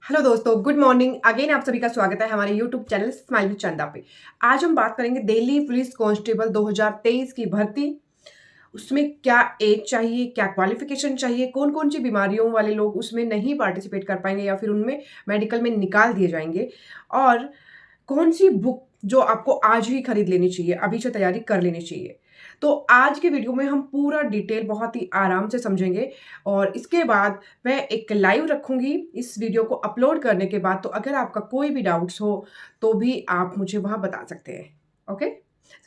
Hello दोस्तों, good morning again. आप सभी का स्वागत है हमारे यूट्यूब चैनल स्माइल विद चंदा पे। आज हम बात करेंगे दिल्ली पुलिस कांस्टेबल 2023 की भर्ती। उसमें क्या एज चाहिए, क्या क्वालिफिकेशन चाहिए, कौन कौन सी बीमारियों वाले लोग उसमें नहीं पार्टिसिपेट कर पाएंगे या फिर उनमें मेडिकल में निकाल दिए जाएंगे, और कौन सी बुक जो आपको आज ही खरीद लेनी चाहिए, अभी से तैयारी कर लेनी चाहिए। तो आज के वीडियो में हम पूरा डिटेल बहुत ही आराम से समझेंगे, और इसके बाद मैं एक लाइव रखूंगी इस वीडियो को अपलोड करने के बाद। तो अगर आपका कोई भी डाउट्स हो तो भी आप मुझे वहां बता सकते हैं। Okay,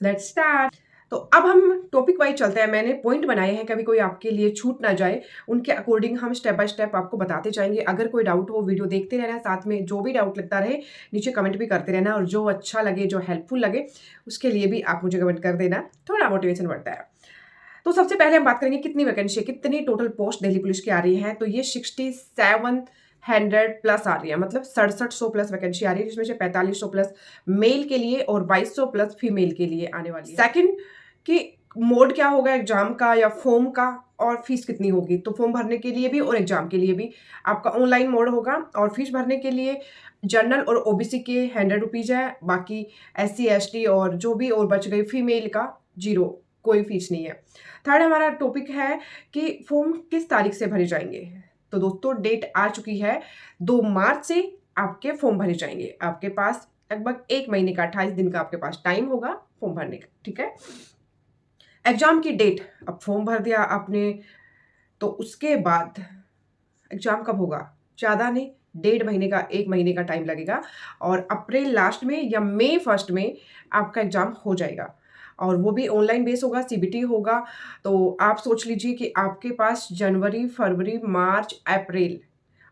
let's start. तो अब हम टॉपिक वाइज चलते हैं। मैंने पॉइंट बनाए हैं, कभी कोई आपके लिए छूट ना जाए, उनके अकॉर्डिंग हम स्टेप बाय स्टेप आपको बताते जाएंगे। अगर कोई डाउट हो, वीडियो देखते रहना, साथ में जो भी डाउट लगता रहे नीचे कमेंट भी करते रहना, और जो अच्छा लगे, जो हेल्पफुल लगे, उसके लिए भी आप मुझे कमेंट कर देना, थोड़ा मोटिवेशन बढ़ता है। तो सबसे पहले हम बात करेंगे कितनी वैकेंसी, कितनी टोटल पोस्ट दिल्ली पुलिस की आ रही है। तो ये 6700 प्लस आ रही है, मतलब 6700 प्लस वैकेंसी आ रही है, जिसमें से 4500 प्लस मेल के लिए और 2200 प्लस फीमेल के लिए आने वाली है। सेकंड कि मोड क्या होगा एग्जाम का या फॉर्म का, और फीस कितनी होगी। तो फॉर्म भरने के लिए भी और एग्जाम के लिए भी आपका ऑनलाइन मोड होगा, और फीस भरने के लिए जनरल और ओबीसी के 100 रुपीज है, बाकी SC ST और जो भी और बच गई फीमेल का 0, कोई फीस नहीं है। थर्ड हमारा टॉपिक है कि फॉर्म किस तारीख से भरे जाएंगे। तो दोस्तों डेट आ चुकी है, 2 मार्च से आपके फॉर्म भरे जाएंगे। आपके पास लगभग 1 महीने का 28 दिन का आपके पास टाइम होगा फॉर्म भरने का, ठीक है। एग्जाम की डेट, अब फॉर्म भर दिया आपने, तो उसके बाद एग्जाम कब होगा, ज़्यादा नहीं, 1.5 महीने का 1 महीने का टाइम लगेगा, और अप्रैल लास्ट में या मई फर्स्ट में आपका एग्जाम हो जाएगा, और वो भी ऑनलाइन बेस होगा, CBT होगा। तो आप सोच लीजिए कि आपके पास जनवरी, फरवरी, मार्च, अप्रैल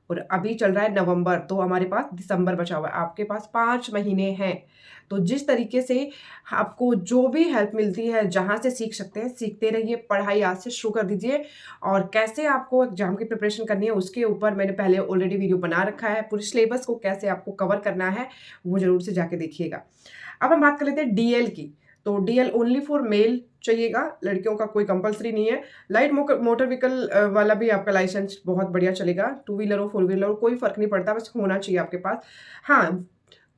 और अभी चल रहा है नवंबर, तो हमारे पास दिसंबर बचा हुआ है। आपके पास 5 महीने हैं। तो जिस तरीके से आपको जो भी हेल्प मिलती है, जहाँ से सीख सकते हैं सीखते रहिए, पढ़ाई आज से शुरू कर दीजिए। और कैसे आपको एग्जाम की प्रिपरेशन करनी है उसके ऊपर मैंने पहले ऑलरेडी वीडियो बना रखा है। पूरे सिलेबस को कैसे आपको कवर करना है वो जरूर से जाके देखिएगा। अब हम बात कर लेते हैं DL की। तो DL ओनली फॉर मेल चाहिएगा, लड़कियों का कोई कंपलसरी नहीं है। लाइट मोटर व्हीकल वाला भी आपका लाइसेंस बहुत बढ़िया चलेगा, 2 व्हीलर हो 4 व्हीलर हो कोई फर्क नहीं पड़ता, बस होना चाहिए आपके पास। हाँ,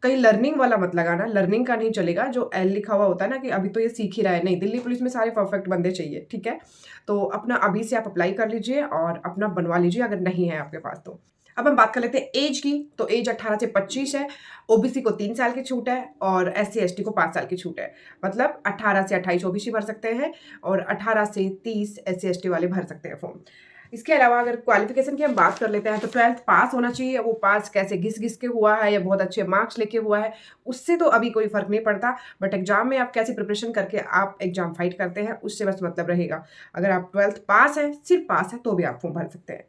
कहीं लर्निंग वाला मत लगाना, लर्निंग का नहीं चलेगा। जो L लिखा हुआ होता है ना कि अभी तो ये सीख ही रहा है, नहीं, दिल्ली पुलिस में सारे परफेक्ट बंदे चाहिए, ठीक है। तो अपना अभी से आप अप्लाई कर लीजिए और अपना बनवा लीजिए अगर नहीं है आपके पास तो। अब हम बात कर लेते हैं एज की। तो एज 18 से 25 है, ओबीसी को 3 साल की छूट है, और SC ST को 5 साल की छूट है। मतलब 18 से 28 ओबीसी भर सकते हैं, और 18 से 30 SC ST वाले भर सकते हैं फॉर्म। इसके अलावा अगर क्वालिफिकेशन की हम बात कर लेते हैं, तो 12th पास होना चाहिए। वो पास कैसे घिस घिस के हुआ है या बहुत अच्छे मार्क्स लेके हुआ है, उससे तो अभी कोई फर्क नहीं पड़ता, बट एग्जाम में आप कैसी प्रिपरेशन करके आप एग्जाम फाइट करते हैं उससे बस मतलब रहेगा। अगर आप 12th पास है, सिर्फ पास है, तो भी आप फॉर्म भर सकते हैं।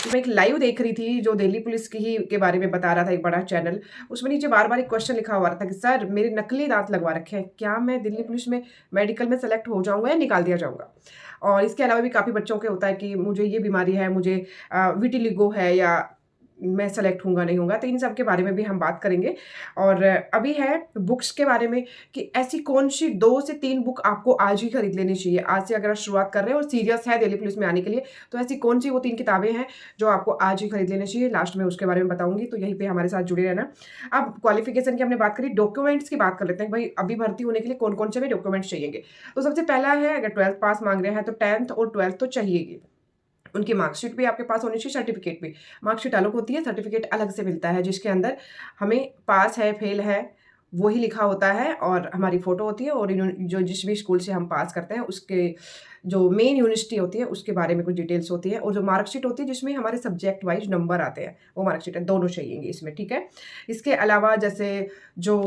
मैं एक लाइव देख रही थी जो दिल्ली पुलिस की ही के बारे में बता रहा था, एक बड़ा चैनल। उसमें नीचे बार बार एक क्वेश्चन लिखा हुआ था कि सर मेरे नकली दांत लगवा रखे हैं, क्या मैं दिल्ली पुलिस में मेडिकल में सेलेक्ट हो जाऊंगा या निकाल दिया जाऊंगा। और इसके अलावा भी काफ़ी बच्चों के होता है कि मुझे ये बीमारी है, मुझे विटिलिगो है, या मैं सेलेक्ट होऊंगा नहीं होऊंगा। तो इन सब के बारे में भी हम बात करेंगे। और अभी है बुक्स के बारे में कि ऐसी कौन सी 2 से 3 बुक आपको आज ही खरीद लेनी चाहिए। आज से अगर आप शुरुआत कर रहे हैं और सीरियस है दिल्ली पुलिस में आने के लिए, तो ऐसी कौन सी वो 3 किताबें हैं जो आपको आज ही खरीद लेनी चाहिए। लास्ट में उसके बारे में बताऊंगी, तो यहीं पे हमारे साथ जुड़े रहना। अब क्वालिफिकेशन की हमने बात करी, डॉक्यूमेंट्स की बात कर लेते हैं। भाई अभी भर्ती होने के लिए कौन कौन से डॉक्यूमेंट्स चाहिए। तो सबसे पहला है, अगर 12th पास मांग रहे हैं तो 10th और 12th तो चाहिए। उनकी मार्कशीट भी आपके पास होनी चाहिए, सर्टिफिकेट भी। मार्कशीट अलग होती है, सर्टिफिकेट अलग से मिलता है, जिसके अंदर हमें पास है फेल है वही लिखा होता है, और हमारी फोटो होती है, और जो जिस भी स्कूल से हम पास करते हैं उसके जो मेन यूनिवर्सिटी होती है उसके बारे में कुछ डिटेल्स होती है, और जो मार्कशीट होती है जिसमें हमारे सब्जेक्ट वाइज नंबर आते हैं, वो मार्कशीट है, दोनों चाहिए इसमें, ठीक है। इसके अलावा जैसे जो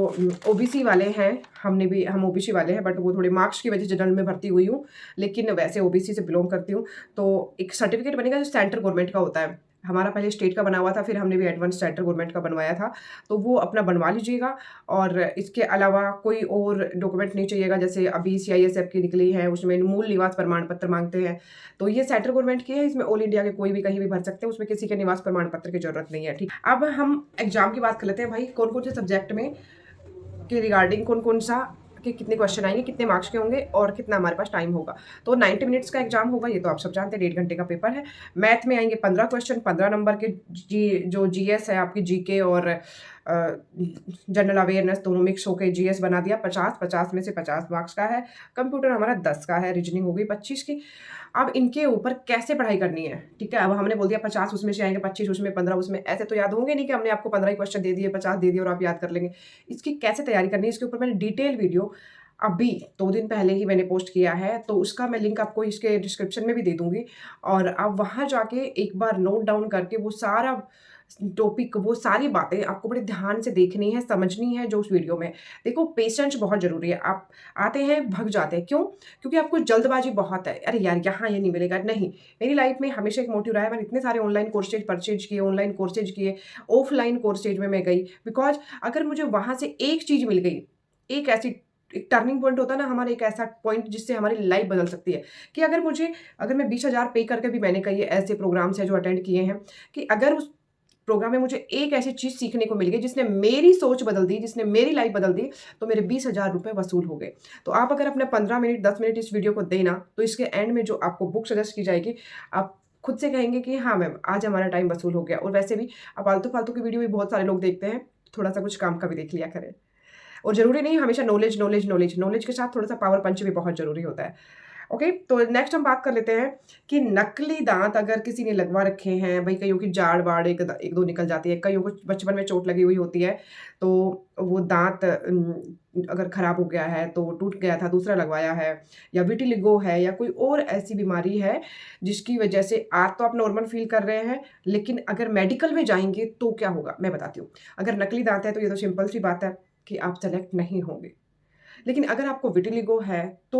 ओबीसी वाले हैं, हम ओबीसी वाले हैं, बट वो थोड़े मार्क्स की वजह से जनरल में भर्ती हुई हूँ, लेकिन वैसे ओबीसी से बिलोंग करती हूँ। तो एक सर्टिफिकेट बनेगा जो सेंट्रल गवर्नमेंट का होता है। हमारा पहले स्टेट का बना हुआ था, फिर हमने भी एडवांस सेंट्रल गवर्नमेंट का बनवाया था, तो वो अपना बनवा लीजिएगा। और इसके अलावा कोई और डॉक्यूमेंट नहीं चाहिएगा। जैसे अभी CISF की निकली है, उसमें मूल निवास प्रमाण पत्र मांगते हैं, तो ये सेंट्रल गवर्नमेंट की है, इसमें ऑल इंडिया के कोई भी कहीं भी भर सकते हैं, उसमें किसी के निवास प्रमाण पत्र की जरूरत नहीं है, ठीक। अब हम एग्जाम की बात कर लेते हैं। भाई कौन कौन से सब्जेक्ट में के रिगार्डिंग कौन कौन सा कि कितने क्वेश्चन आएंगे, कितने मार्क्स के होंगे और कितना हमारे पास टाइम होगा। तो 90 मिनट्स का एग्जाम होगा, ये तो आप सब जानते हैं, 1.5 घंटे का पेपर है। मैथ में आएंगे 15 क्वेश्चन, 15 नंबर के। जो जीएस है आपकी, जीके और जनरल अवेयरनेस दोनों मिक्स होकर जीएस बना दिया 50, 50 में से 50 मार्क्स का है। कंप्यूटर हमारा 10 का है, रीजनिंग हो गई 25 की। अब इनके ऊपर कैसे पढ़ाई करनी है, ठीक है। अब हमने बोल दिया 50 उसमें से आएंगे, 25 उसमें, 15 उसमें, ऐसे तो याद होंगे नहीं कि हमने आपको 15 ही क्वेश्चन दे दिए, 50 दे दिए और आप याद कर लेंगे। इसकी कैसे तैयारी करनी है, इसके ऊपर मैंने डिटेल वीडियो अभी 2 दिन पहले ही मैंने पोस्ट किया है, तो उसका मैं लिंक आपको इसके डिस्क्रिप्शन में भी दे दूंगी। और आप वहाँ जाके एक बार नोट डाउन करके वो सारा टॉपिक, वो सारी बातें आपको बड़े ध्यान से देखनी है, समझनी है जो उस वीडियो में। देखो, पेशेंस बहुत ज़रूरी है। आप आते हैं, भग जाते हैं, क्यों? क्योंकि आपको जल्दबाजी बहुत है। अरे यार, यहाँ ये नहीं मिलेगा, नहीं। मेरी लाइफ में हमेशा एक मोटिव रहा है, मैंने इतने सारे ऑनलाइन कोर्सेज परचेज किए, ऑनलाइन कोर्सेज किए, ऑफलाइन कोर्सेज में मैं गई, बिकॉज अगर मुझे वहाँ से एक चीज़ मिल गई, एक ऐसी, एक टर्निंग पॉइंट होता है ना हमारा, एक ऐसा पॉइंट जिससे हमारी लाइफ बदल सकती है, कि अगर मैं 20,000 पे करके भी, मैंने कई ऐसे प्रोग्राम्स हैं जो अटेंड किए हैं, कि अगर उस प्रोग्राम में मुझे एक ऐसी चीज़ सीखने को मिल गई जिसने मेरी सोच बदल दी, जिसने मेरी लाइफ बदल दी, तो मेरे 20,000 रुपये वसूल हो गए। तो आप अगर अपने 15 मिनट 10 मिनट इस वीडियो को देना, तो इसके एंड में जो आपको बुक सजेस्ट की जाएगी, आप खुद से कहेंगे कि हाँ मैम, आज हमारा टाइम वसूल हो गया। और वैसे भी आप फालतू फालतू की वीडियो भी बहुत सारे लोग देखते हैं, थोड़ा सा कुछ काम का भी देख लिया करें। और ज़रूरी नहीं हमेशा नॉलेज नॉलेज नॉलेज, नॉलेज के साथ थोड़ा सा पावर पंच भी बहुत ज़रूरी होता है। ओके, तो नेक्स्ट हम बात कर लेते हैं कि नकली दांत अगर किसी ने लगवा रखे हैं, भाई कईयों की जाड़ बाड़ एक दो निकल जाती है, कईयों को बचपन में चोट लगी हुई होती है, तो वो दांत अगर खराब हो गया है, तो टूट गया था, दूसरा लगवाया है, या विटिलिगो है, या कोई और ऐसी बीमारी है जिसकी वजह से आज तो आप नॉर्मल फील कर रहे हैं, लेकिन अगर मेडिकल में जाएंगे तो क्या होगा, मैं बताती हूँ। अगर नकली दांत है तो ये तो सिंपल सी बात है कि आप सेलेक्ट नहीं होंगे। लेकिन अगर आपको विटिलिगो है तो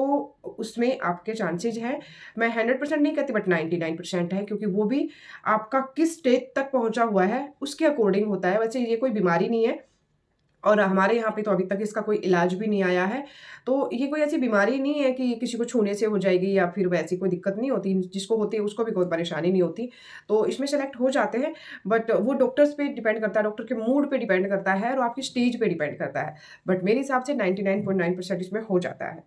उसमें आपके चांसेज हैं, मैं 100% नहीं कहती, बट 99% है, क्योंकि वो भी आपका किस स्टेज तक पहुंचा हुआ है उसके अकॉर्डिंग होता है। वैसे ये कोई बीमारी नहीं है, और हमारे यहाँ पे तो अभी तक इसका कोई इलाज भी नहीं आया है। तो ये कोई ऐसी बीमारी नहीं है कि किसी को छूने से हो जाएगी, या फिर वैसी कोई दिक्कत नहीं होती, जिसको होती है उसको भी कोई परेशानी नहीं होती। तो इसमें सेलेक्ट हो जाते हैं, बट वो डॉक्टर्स पे डिपेंड करता है, डॉक्टर के मूड पे डिपेंड करता है, और आपकी स्टेज पे डिपेंड करता है। बट मेरे हिसाब से 99.9% इसमें हो जाता है।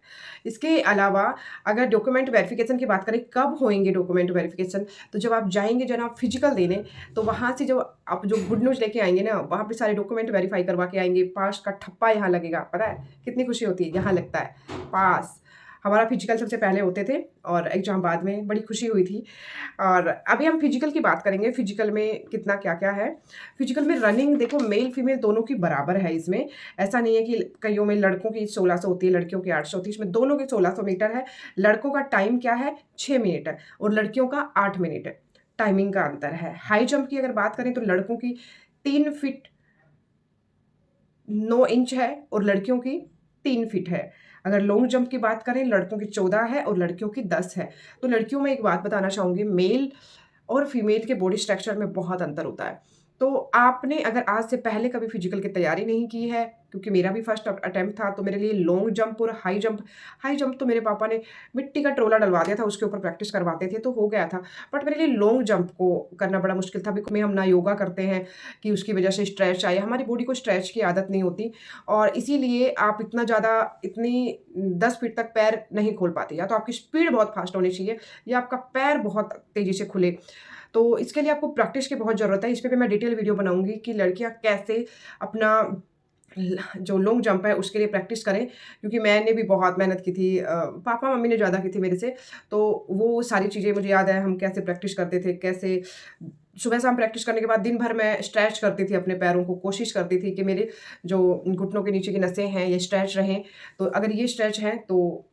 इसके अलावा अगर डॉक्यूमेंट वेरिफिकेशन की बात करें, कब होएंगे डॉक्यूमेंट वेरिफिकेशन, तो जब आप जाएंगे जनाब फिजिकल देने, तो वहाँ से जब आप जो गुड न्यूज़ लेके आएंगे ना, वहाँ पे सारे डॉक्यूमेंट वेरीफाई करवा के आएंगे, पास का ठप्पा यहाँ लगेगा। पता है कितनी खुशी होती है, यहाँ लगता है पास। हमारा फिजिकल सबसे पहले होते थे और एग्जाम बाद में, बड़ी खुशी हुई थी। और अभी हम फिजिकल की बात करेंगे, फिजिकल में कितना क्या क्या है। फिजिकल में रनिंग देखो, मेल फीमेल दोनों की बराबर है। इसमें ऐसा नहीं है कि कईयों में लड़कों की 1600 होती है, लड़कियों की 800 होती है, इसमें दोनों की 1600 मीटर है। लड़कों का टाइम क्या है, 6 मिनट है, और लड़कियों का 8 मिनट है। टाइमिंग का अंतर है। हाई जंप की अगर बात करें तो लड़कों की 3 फीट 9 इंच है और लड़कियों की 3 फीट है। अगर लॉन्ग जंप की बात करें, लड़कों की 14 है और लड़कियों की 10 है। तो लड़कियों में एक बात बताना चाहूँगी, मेल और फीमेल के बॉडी स्ट्रक्चर में बहुत अंतर होता है। तो आपने अगर आज से पहले कभी फिजिकल की तैयारी नहीं की है, क्योंकि मेरा भी फर्स्ट अटेम्प्ट था, तो मेरे लिए लॉन्ग जंप और हाई जंप तो मेरे पापा ने मिट्टी का ट्रोला डलवा दिया था, उसके ऊपर प्रैक्टिस करवाते थे तो हो गया था। बट मेरे लिए लॉन्ग जंप को करना बड़ा मुश्किल था, बिकॉज में हम ना योगा करते हैं कि उसकी वजह से स्ट्रेच आए, हमारी बॉडी को स्ट्रेच की आदत नहीं होती, और इसीलिए आप इतनी 10 फीट तक पैर नहीं खोल पाते। या तो आपकी स्पीड बहुत फास्ट होनी चाहिए, या आपका पैर बहुत तेज़ी से खुले। तो इसके लिए आपको प्रैक्टिस की बहुत ज़रूरत है। इस पे भी मैं डिटेल वीडियो बनाऊंगी कि लड़कियां कैसे अपना जो लॉन्ग जंप है उसके लिए प्रैक्टिस करें, क्योंकि मैंने भी बहुत मेहनत की थी, पापा मम्मी ने ज़्यादा की थी मेरे से, तो वो सारी चीज़ें मुझे याद है, हम कैसे प्रैक्टिस करते थे, कैसे सुबह शाम प्रैक्टिस करने के बाद दिन भर मैं स्ट्रेच करती थी अपने पैरों को, कोशिश करती थी कि मेरे जो घुटनों के नीचे की नसें हैं ये स्ट्रेच रहें। तो अगर ये स्ट्रेच हैं तो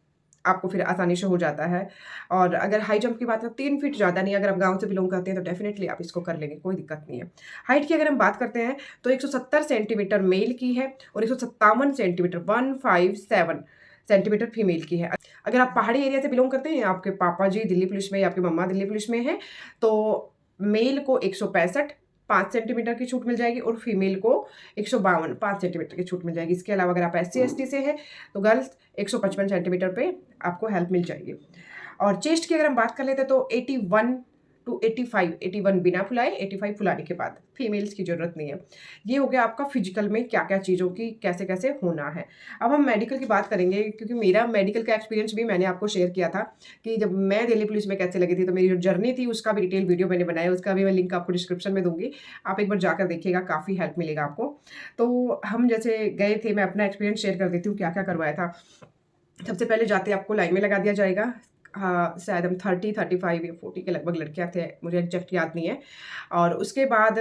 आपको फिर आसानी से हो जाता है। और अगर हाई जंप की बात करें, 3 फीट ज़्यादा नहीं, अगर आप गाँव से बिलोंग करते हैं तो डेफिनेटली आप इसको कर लेंगे, कोई दिक्कत नहीं है। हाइट की अगर हम बात करते हैं तो 170 सेंटीमीटर मेल की है और 157 सेंटीमीटर 157 सेंटीमीटर फीमेल की है। अगर आप पहाड़ी एरिया से बिलोंग करते हैं, आपके पापा जी दिल्ली पुलिस में या आपकी मम्मा दिल्ली पुलिस में है, तो मेल को 165 5 सेंटीमीटर की छूट मिल जाएगी और फीमेल को 152 5 सेंटीमीटर की छूट मिल जाएगी। इसके अलावा अगर आप SC ST से हैं तो गर्ल्स 155 सेंटीमीटर पे आपको हेल्प मिल जाएगी। और चेस्ट की अगर हम बात कर लेते हैं तो 81 टू 85, 81 बिना फुलाए, 85 फुलाने के बाद। फीमेल्स की ज़रूरत नहीं है। ये हो गया आपका फिजिकल में क्या क्या चीज़ों की कैसे कैसे होना है। अब हम मेडिकल की बात करेंगे, क्योंकि मेरा मेडिकल का एक्सपीरियंस भी मैंने आपको शेयर किया था कि जब मैं दिल्ली पुलिस में कैसे लगी थी, तो मेरी जो जर्नी थी उसका भी डिटेल वीडियो मैंने बनाया, उसका भी मैं लिंक आपको डिस्क्रिप्शन में दूंगी, आप एक बार जाकर देखिएगा, काफ़ी हेल्प मिलेगा आपको। तो हम जैसे गए थे, मैं अपना एक्सपीरियंस शेयर कर देती हूँ क्या क्या करवाया था। सबसे पहले जाते आपको लाइन में लगा दिया जाएगा। हाँ, शायद हम 30, 35 या 40 के लगभग लड़कियाँ थे, मुझे एग्जैक्ट याद नहीं है। और उसके बाद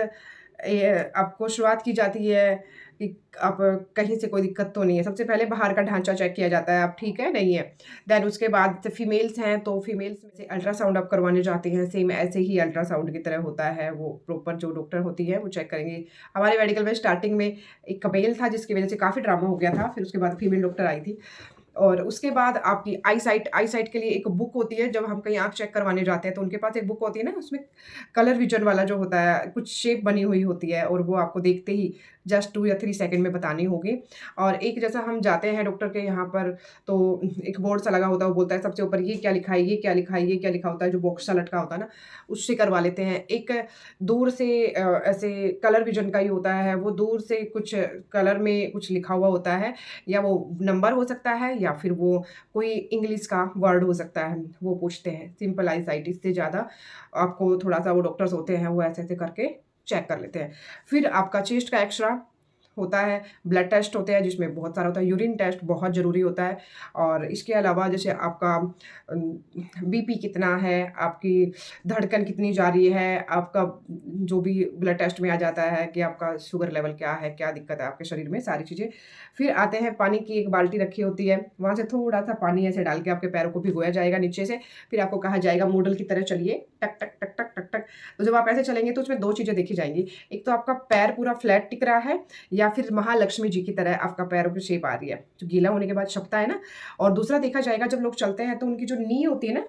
आपको शुरुआत की जाती है कि आप कहीं से कोई दिक्कत तो नहीं है। सबसे पहले बाहर का ढांचा चेक किया जाता है, आप ठीक है नहीं है। देन उसके बाद फीमेल्स हैं तो फीमेल्स में से अल्ट्रासाउंड आप करवाने जाते हैं, सेम ऐसे ही अल्ट्रासाउंड की तरह होता है। वो प्रॉपर जो डॉक्टर होती है वो चेक करेंगे। हमारे मेडिकल में स्टार्टिंग में एक मेल था जिसकी वजह से काफ़ी ड्रामा हो गया था, फिर उसके बाद फीमेल डॉक्टर आई थी। और उसके बाद आपकी आई साइट के लिए एक बुक होती है। जब हम कहीं आँख चेक करवाने जाते हैं तो उनके पास एक बुक होती है ना, उसमें कलर विजन वाला जो होता है, कुछ शेप बनी हुई होती है और वो आपको देखते ही जस्ट 2 या 3 सेकंड में बतानी होगी। और एक जैसा हम जाते हैं डॉक्टर के यहाँ पर, तो एक बोर्ड सा लगा होता है, वो बोलता है सबसे ऊपर ये क्या लिखा है, ये क्या लिखा है, ये क्या लिखा होता है, जो बॉक्स सा लटका होता है ना, उससे करवा लेते हैं। एक दूर से ऐसे कलर विजन का ही होता है, वो दूर से कुछ कलर में कुछ लिखा हुआ होता है, या वो नंबर हो सकता है या फिर वो कोई इंग्लिश का वर्ड हो सकता है, वो पूछते हैं। सिंपल आई साइट, इससे ज़्यादा आपको थोड़ा सा वो डॉक्टर्स होते हैं वो ऐसे ऐसे करके चेक कर लेते हैं। फिर आपका चेस्ट का एक्सरा होता है, ब्लड टेस्ट होते हैं जिसमें बहुत सारा होता है, यूरिन टेस्ट बहुत ज़रूरी होता है। और इसके अलावा जैसे आपका बीपी कितना है, आपकी धड़कन कितनी जा रही है, आपका जो भी ब्लड टेस्ट में आ जाता है कि आपका शुगर लेवल क्या है, क्या दिक्कत है आपके शरीर में, सारी चीज़ें। फिर आते हैं, पानी की एक बाल्टी रखी होती है, वहाँ से थोड़ा सा पानी ऐसे डाल के आपके पैरों को भिगोया जाएगा नीचे से। फिर आपको कहा जाएगा मॉडल की तरह चलिए, टक टक टक टक टक टक। तो जब आप ऐसे चलेंगे तो उसमें 2 चीज़ें देखी जाएंगी, एक तो आपका पैर पूरा फ्लैट टिक रहा है या फिर महालक्ष्मी जी की तरह आपका पैरों की शेप आ रही है, जो गीला होने के बाद छपता है ना। और दूसरा देखा जाएगा, जब लोग चलते हैं तो उनकी जो नी होती है ना,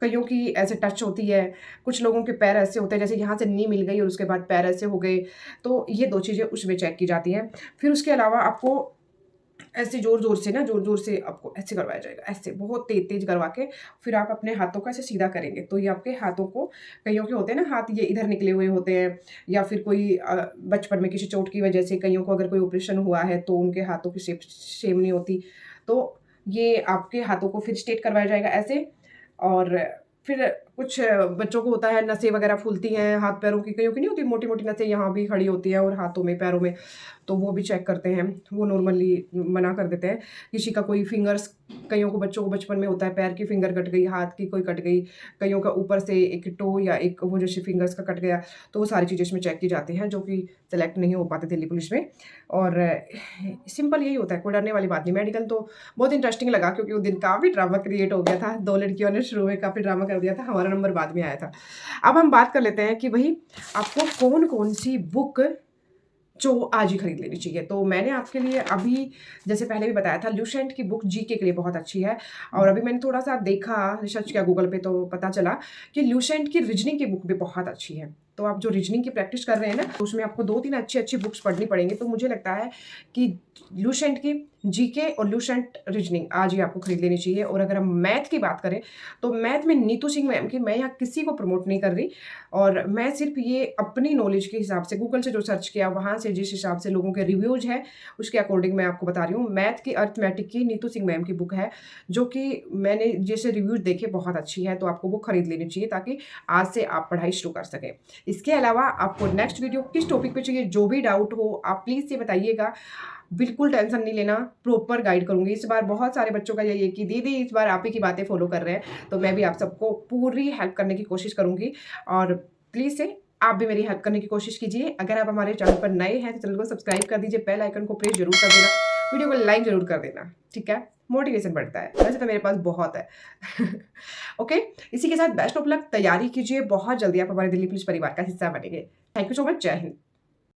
कईयों की ऐसे टच होती है, कुछ लोगों के पैर ऐसे होते हैं जैसे यहाँ से नी मिल गई और उसके बाद पैर ऐसे हो गए, तो ये 2 चीज़ें उसमें चेक की जाती हैं। फिर उसके अलावा आपको ऐसे ज़ोर-ज़ोर से ना, ज़ोर-ज़ोर से आपको ऐसे करवाया जाएगा, ऐसे बहुत तेज़-तेज़ करवा के फिर आप अपने हाथों को ऐसे सीधा करेंगे। तो ये आपके हाथों को, कईयों के होते हैं ना हाथ ये इधर निकले हुए होते हैं, या फिर कोई बचपन में किसी चोट की वजह से कईयों को अगर कोई ऑपरेशन हुआ है तो उनके हाथों की शेप सेम नहीं होती। तो ये आपके हाथों को फिर स्ट्रेट करवाया जाएगा ऐसे। और फिर कुछ बच्चों को होता है नसें वगैरह फूलती हैं हाथ पैरों की, कईयों की नहीं होती, मोटी-मोटी नसें यहाँ भी खड़ी होती हैं और हाथों में, पैरों में, तो वो भी चेक करते हैं। वो नॉर्मली मना कर देते हैं। किसी का कोई फिंगर्स, कईयों को बच्चों को बचपन में होता है पैर की फिंगर कट गई, हाथ की कोई कट गई, कईयों का ऊपर से एक टो या एक वो जैसे फिंगर्स का कट गया, तो वो सारी चीज़ें इसमें चेक की जाती हैं, जो कि सेलेक्ट नहीं हो पाते दिल्ली पुलिस में। और सिंपल यही होता है, कोई डरने वाली बात नहीं। मेडिकल तो बहुत इंटरेस्टिंग लगा क्योंकि उस दिन काफ़ी ड्रामा क्रिएट हो गया था। 2 लड़कियों ने शुरू में काफ़ी ड्रामा कर दिया था, हमारा नंबर बाद में आया था। अब हम बात कर लेते हैं कि भई आपको कौन-कौन सी बुक जो आज ही खरीद लेनी चाहिए। तो मैंने आपके लिए अभी जैसे पहले भी बताया था, ल्यूसेंट की बुक जीके के लिए बहुत अच्छी है। और अभी मैंने थोड़ा-सा देखा, रिसर्च किया गूगल पे, तो पता चला कि ल्यूसेंट की रीजनिंग की बुक भी बहुत अच्छी है। तो आप जो रीजनिंग की प्रैक्टिस कर रहे हैं ना, तो उसमें आपको 2-3 अच्छी-अच्छी बुक्स पढ़नी पड़ेंगी। तो मुझे लगता है कि ल्यूसेंट की जीके और ल्यूसेंट रीजनिंग आज ही आपको खरीद लेनी चाहिए। और अगर हम मैथ की बात करें, तो मैथ में नीतू सिंह मैम की, मैं यहाँ किसी को प्रमोट नहीं कर रही, और मैं सिर्फ ये अपनी नॉलेज के हिसाब से गूगल से जो सर्च किया, वहाँ से जिस हिसाब से लोगों के रिव्यूज़ हैं, उसके अकॉर्डिंग मैं आपको बता रही हूँ। मैथ की अर्थमेटिक की नीतू सिंह मैम की बुक है, जो कि मैंने जैसे रिव्यूज़ देखे बहुत अच्छी है, तो आपको वो खरीद लेनी चाहिए ताकि आज से आप पढ़ाई शुरू कर सकें। इसके अलावा आपको नेक्स्ट वीडियो किस टॉपिक पे चाहिए, जो भी डाउट हो आप प्लीज़ से बताइएगा। बिल्कुल टेंशन नहीं लेना, प्रॉपर गाइड करूँगी। इस बार बहुत सारे बच्चों का यही है कि दीदी इस बार आप ही की बातें फॉलो कर रहे हैं, तो मैं भी आप सबको पूरी हेल्प करने की कोशिश करूँगी। और प्लीज़ से आप भी मेरी हेल्प करने की कोशिश कीजिए। अगर आप हमारे चैनल पर नए हैं तो चैनल को सब्सक्राइब कर दीजिए, बेल आइकन को प्रेस जरूर कर देना, वीडियो को लाइक जरूर कर देना, ठीक है? मोटिवेशन बढ़ता है, वैसे तो मेरे पास बहुत है। ओके, इसी के साथ बेस्ट ऑफ लक, तैयारी कीजिए, बहुत जल्दी आप हमारे दिल्ली पुलिस परिवार का हिस्सा बनेंगे। थैंक यू सो मच, जय हिंद।